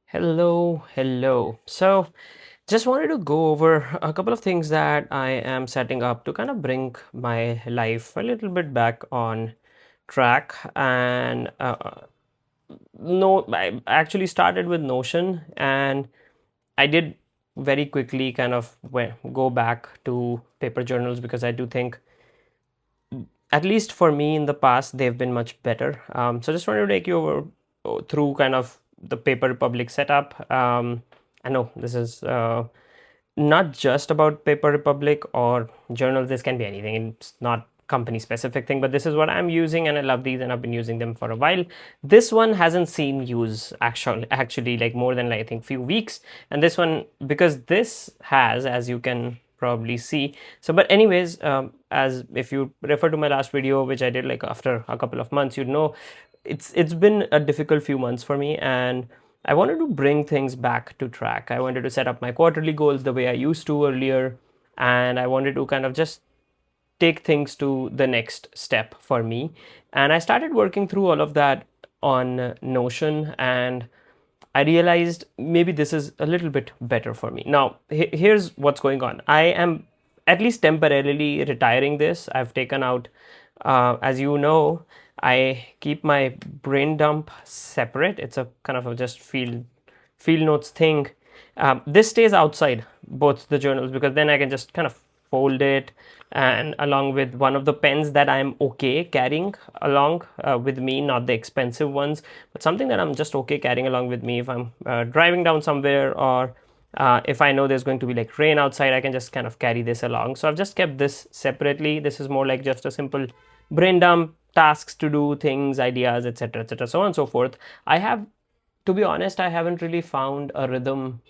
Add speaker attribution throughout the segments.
Speaker 1: Hello. So, just wanted to go over a couple of things that I am setting up to kind of bring my life a little bit back on track. And no, I actually started with Notion, and I did very quickly kind of go back to paper journals because I do think, at least for me in the past, they've been much better. So, just wanted to take you over through kind of the Paper Republic setup. I know this is not just about Paper Republic or journals. This can be anything. It's not company specific thing, but this is what I'm using, and I love these, and I've been using them for a while. This one hasn't seen use actually like more than like, I think few weeks, and this one, because this has, as you can probably see. So but anyways, as if you refer to my last video, which I did like after a couple of months, you'd know it's been a difficult few months for me, and I wanted to bring things back to track. I wanted to set up my quarterly goals the way I used to earlier, and I wanted to kind of just take things to the next step for me. And I started working through all of that on Notion, and I realized maybe this is a little bit better for me. Now, here's what's going on. I am at least temporarily retiring this. I've taken out, as you know, I keep my brain dump separate. It's a kind of a just field notes thing. This stays outside both the journals because then I can just kind of fold it, and along with one of the pens that I'm okay carrying along with me, not the expensive ones, but something that I'm just okay carrying along with me if I'm driving down somewhere, or if I know there's going to be like rain outside, I can just kind of carry this along. So I've just kept this separately. This is more like just a simple brain dump, tasks to do, things, ideas, etc., so on and so forth. I have, to be honest, I haven't really found a rhythm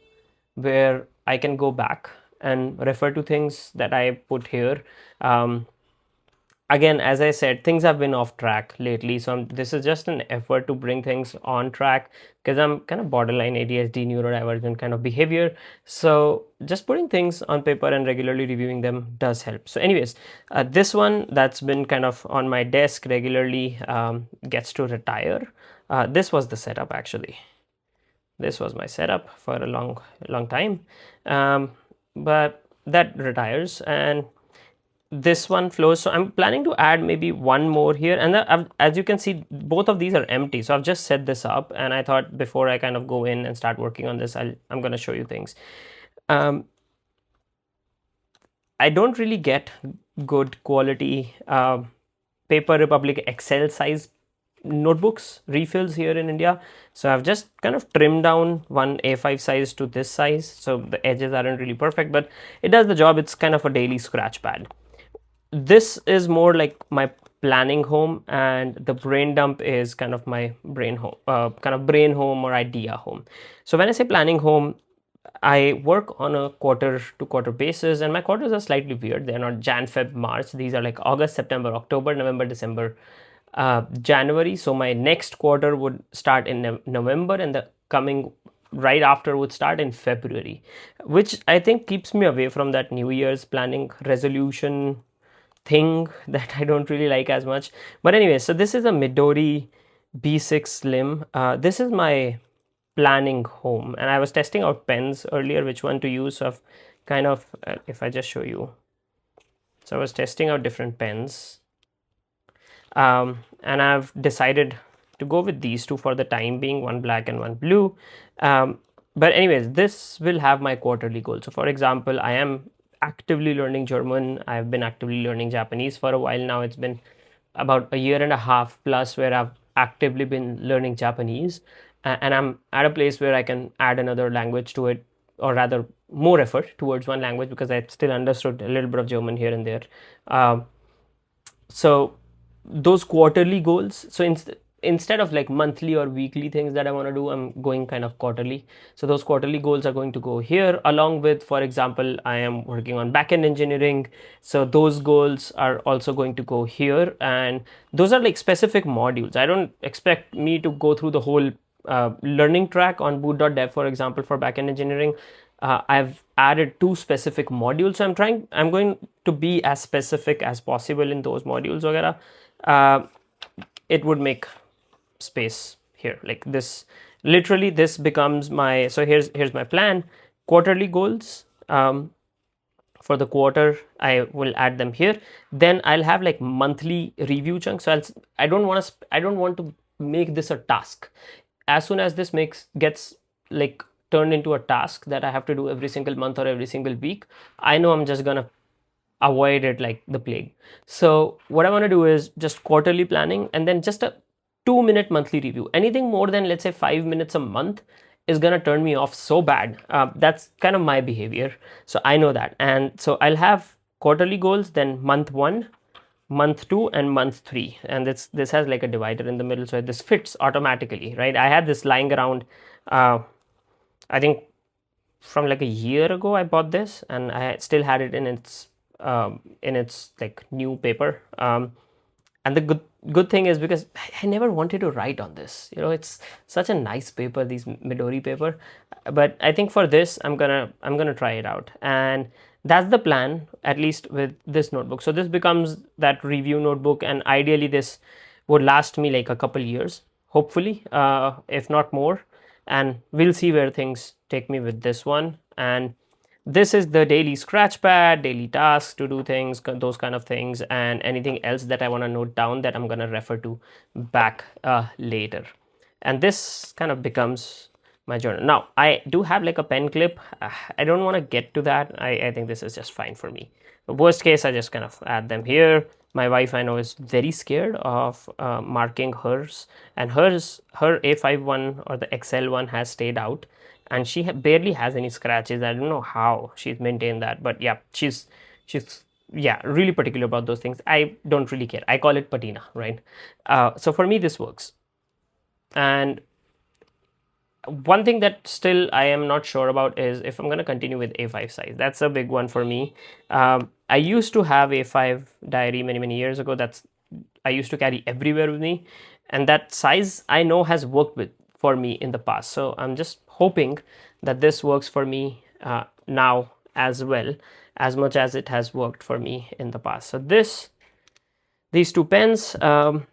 Speaker 1: where I can go back and refer to things that I put here. Um, Again, as I said, things have been off track lately, so this is just an effort to bring things on track because I'm kind of borderline ADHD, neurodivergent kind of behavior. So just putting things on paper and regularly reviewing them does help. So, anyways, this one that's been kind of on my desk regularly gets to retire. This was the setup actually. This was my setup for a long time, um, but that retires, and this one flows. So I'm planning to add maybe one more here, and as you can see, both of these are empty. So I've just set this up, and I thought before I kind of go in and start working on this, I'm going to show you things. um, I don't really get good quality Paper Republic Excel size notebooks refills here in India. So I've just kind of trimmed down one A5 size to this size. So the edges aren't really perfect, but it does the job. It's kind of a daily scratch pad. This is more like my planning home, and the brain dump is kind of my brain home, kind of brain home or idea home. So when I say planning home, I work on a quarter to quarter basis, and my quarters are slightly weird. They're not Jan, Feb, March. These are like August, September, October, November, December, January. So my next quarter would start in November, and the coming right after would start in February, which I think keeps me away from that New Year's planning resolution thing that I don't really like as much. But anyway, so this is a Midori B6 Slim. This is my planning home, and I was testing out pens earlier, which one to use. So I've kind of, if I just show you, so I was testing out different pens, and I've decided to go with these two for the time being, one black and one blue. But anyways, this will have my quarterly goal. So for example, I am actively learning German. I've been actively learning Japanese for a while now. It's been about a year and a half plus where I've actively been learning Japanese, and I'm at a place where I can add another language to it, or rather more effort towards one language, because I still understood a little bit of German here and there. Um, so those quarterly goals, so instead of like monthly or weekly things that I want to do, I'm going kind of quarterly. So those quarterly goals are going to go here, along with, for example, I am working on backend engineering, so those goals are also going to go here, and those are like specific modules. I don't expect me to go through the whole learning track on boot.dev, for example, for backend engineering. I've added two specific modules, so I'm going to be as specific as possible in those modules वगैरह. It would make space here, like this literally this becomes my, so here's my plan. Quarterly goals, for the quarter I will add them here. Then I'll have like monthly review chunks. So I don't want to make this a task. As soon as this makes gets like turned into a task that I have to do every single month or every single week, I know I'm just gonna avoid it like the plague. So what I want to do is just quarterly planning, and then just a 2 minute monthly review. Anything more than, let's say, 5 minutes a month is gonna turn me off so bad. That's kind of my behavior, so I know that. And so I'll have quarterly goals, then month one, month two, and month three. And this has like a divider in the middle, so this fits automatically, right? I had this lying around, uh, I think from like a year ago I bought this, and I still had it in its like new paper. And the good thing is, because I never wanted to write on this. It's such a nice paper, these Midori paper. But I think for this, I'm gonna try it out, and that's the plan, at least with this notebook. So this becomes that review notebook, and ideally this would last me like a couple years, hopefully, if not more. And we'll see where things take me with this one. And this is the daily scratch pad, daily tasks to do things, those kind of things, and anything else that I want to note down that I'm going to refer to back later. And this kind of becomes my journal. Now I do have like a pen clip. I don't want to get to that. I think this is just fine for me. The worst case, I just kind of add them here. My wife, I know, is very scared of marking hers, and her A5 one or the XL one has stayed out, and she barely has any scratches. I don't know how she's maintained that, but yeah, she's yeah, really particular about those things. I don't really care. I call it patina, right? So for me, this works. And one thing that still I am not sure about is if I'm going to continue with A5 size. That's a big one for me. I used to have A5 diary many years ago. I used to carry everywhere with me, and that size I know has worked with for me in the past. So I'm just hoping that this works for me now as well, as much as it has worked for me in the past. So these two pens,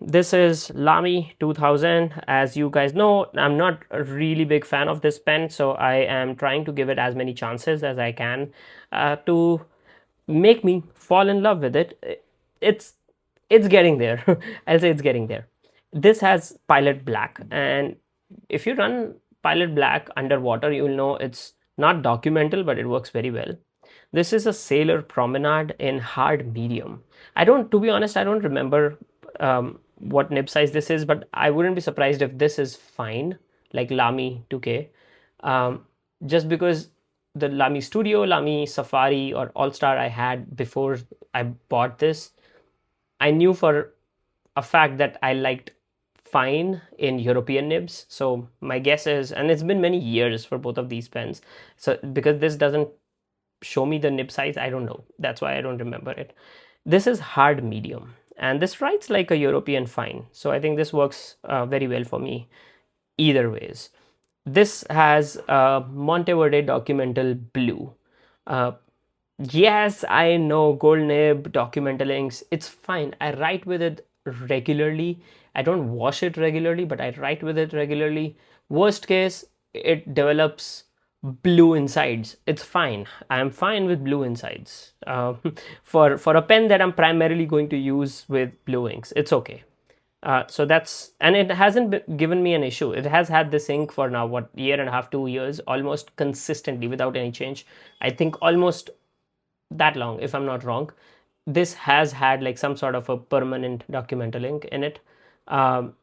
Speaker 1: this is Lamy 2000. As you guys know, I'm not a really big fan of this pen, so I am trying to give it as many chances as I can to make me fall in love with it. It's getting there. I'll say it's getting there. This has Pilot Black, and if you run Pilot Black underwater, you'll know it's not documental, but it works very well. This is a Sailor Promenade in hard medium. To be honest, I don't remember what nib size this is, but I wouldn't be surprised if this is fine, like Lamy 2K. Just because the Lamy Studio, Lamy Safari, or All Star I had before I bought this, I knew for a fact that I liked fine in European nibs. So my guess is, and it's been many years for both of these pens. So because this doesn't show me the nib size, I don't know. That's why I don't remember it. This is hard medium, and this writes like a European fine. So I think this works very well for me either ways. This has Monteverde Documental Blue. Uh, Yes, I know, gold nib, documental inks, it's fine. I write with it regularly. I don't wash it regularly, but I write with it regularly. Worst case, it develops blue insides. It's fine. I'm fine with blue insides. For a pen that I'm primarily going to use with blue inks, it's okay. So that's, and it hasn't given me an issue. It has had this ink for now, what, year and a half, 2 years, almost consistently without any change. I think almost that long, if I'm not wrong. This has had like some sort of a permanent documental ink in it. And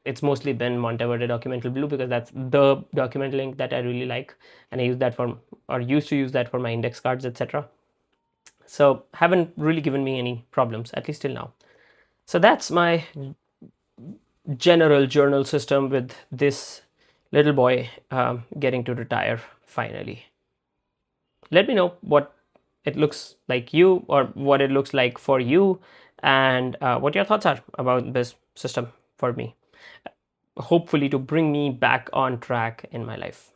Speaker 1: it's mostly been Monteverde Documental Blue, because that's the documental ink that I really like, and I use that for, or used to use that for my index cards, etc. So haven't really given me any problems, at least till now. So that's my general journal system with this little boy getting to retire finally. Let me know what it looks like you, or what it looks like for you, and what your thoughts are about this system for me, hopefully to bring me back on track in my life.